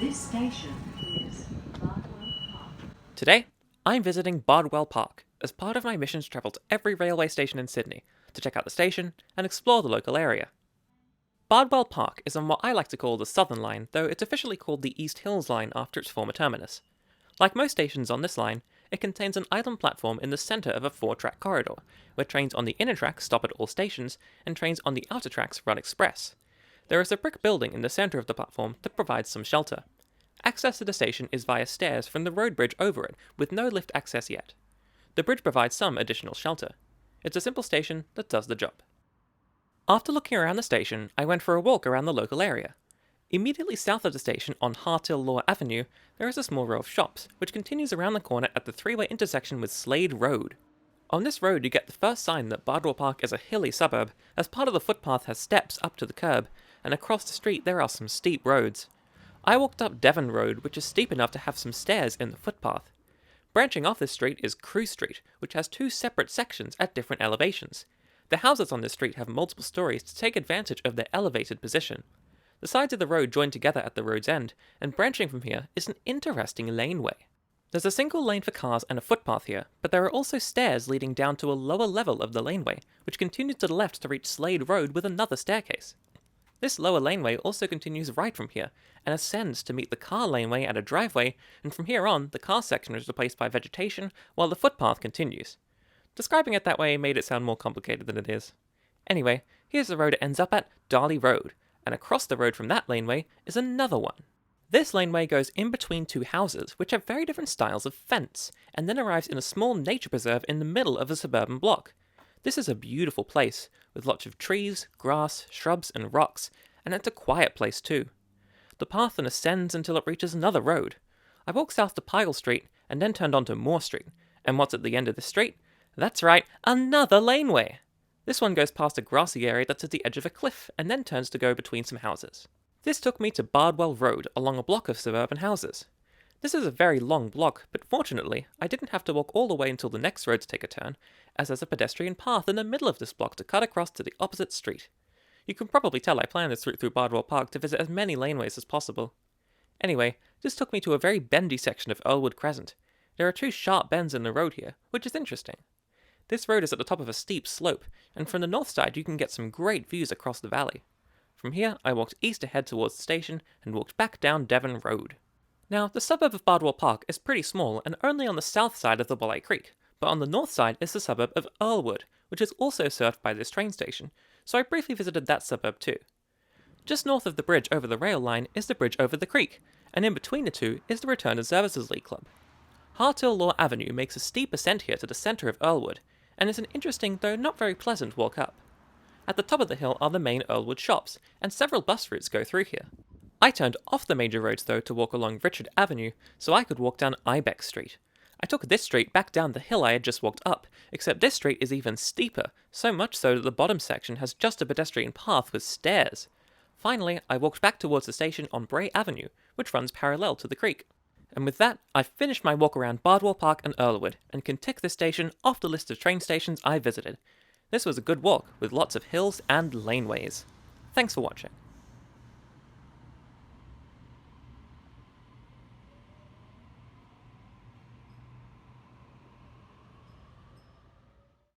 This station is Bardwell Park. Today, I'm visiting Bardwell Park as part of my mission to travel to every railway station in Sydney to check out the station and explore the local area. Bardwell Park is on what I like to call the Southern Line, though it's officially called the East Hills Line after its former terminus. Like most stations on this line, it contains an island platform in the centre of a 4-track corridor, where trains on the inner tracks stop at all stations and trains on the outer tracks run express. There is a brick building in the centre of the platform that provides some shelter. Access to the station is via stairs from the road bridge over it, with no lift access yet. The bridge provides some additional shelter. It's a simple station that does the job. After looking around the station, I went for a walk around the local area. Immediately south of the station on Hartill Law Avenue, there is a small row of shops, which continues around the corner at the three-way intersection with Slade Road. On this road you get the first sign that Bardwell Park is a hilly suburb, as part of the footpath has steps up to the curb, and across the street there are some steep roads. I walked up Devon Road, which is steep enough to have some stairs in the footpath. Branching off this street is Crew Street, which has two separate sections at different elevations. The houses on this street have multiple stories to take advantage of their elevated position. The sides of the road join together at the road's end, and branching from here is an interesting laneway. There's a single lane for cars and a footpath here, but there are also stairs leading down to a lower level of the laneway, which continues to the left to reach Slade Road with another staircase. This lower laneway also continues right from here, and ascends to meet the car laneway at a driveway, and from here on, the car section is replaced by vegetation, while the footpath continues. Describing it that way made it sound more complicated than it is. Anyway, here's the road it ends up at, Darley Road, and across the road from that laneway is another one. This laneway goes in between two houses, which have very different styles of fence, and then arrives in a small nature preserve in the middle of a suburban block. This is a beautiful place, with lots of trees, grass, shrubs, and rocks, and it's a quiet place too. The path then ascends until it reaches another road. I walked south to Pyle Street, and then turned onto Moore Street, and what's at the end of the street? That's right, another laneway! This one goes past a grassy area that's at the edge of a cliff, and then turns to go between some houses. This took me to Bardwell Road along a block of suburban houses. This is a very long block, but fortunately, I didn't have to walk all the way until the next road to take a turn, as there's a pedestrian path in the middle of this block to cut across to the opposite street. You can probably tell I planned this route through Bardwell Park to visit as many laneways as possible. Anyway, this took me to a very bendy section of Earlwood Crescent. There are two sharp bends in the road here, which is interesting. This road is at the top of a steep slope, and from the north side you can get some great views across the valley. From here, I walked east ahead towards the station, and walked back down Devon Road. Now, the suburb of Bardwell Park is pretty small and only on the south side of the Walleye Creek, but on the north side is the suburb of Earlwood, which is also served by this train station, so I briefly visited that suburb too. Just north of the bridge over the rail line is the bridge over the creek, and in between the two is the Return to Services League Club. Hartill Law Avenue makes a steep ascent here to the centre of Earlwood, and it's an interesting though not very pleasant walk up. At the top of the hill are the main Earlwood shops, and several bus routes go through here. I turned off the major roads though to walk along Richard Avenue, so I could walk down Ibex Street. I took this street back down the hill I had just walked up, except this street is even steeper, so much so that the bottom section has just a pedestrian path with stairs. Finally, I walked back towards the station on Bray Avenue, which runs parallel to the creek. And with that, I've finished my walk around Bardwell Park and Earlwood, and can tick this station off the list of train stations I visited. This was a good walk, with lots of hills and laneways. Thanks for watching.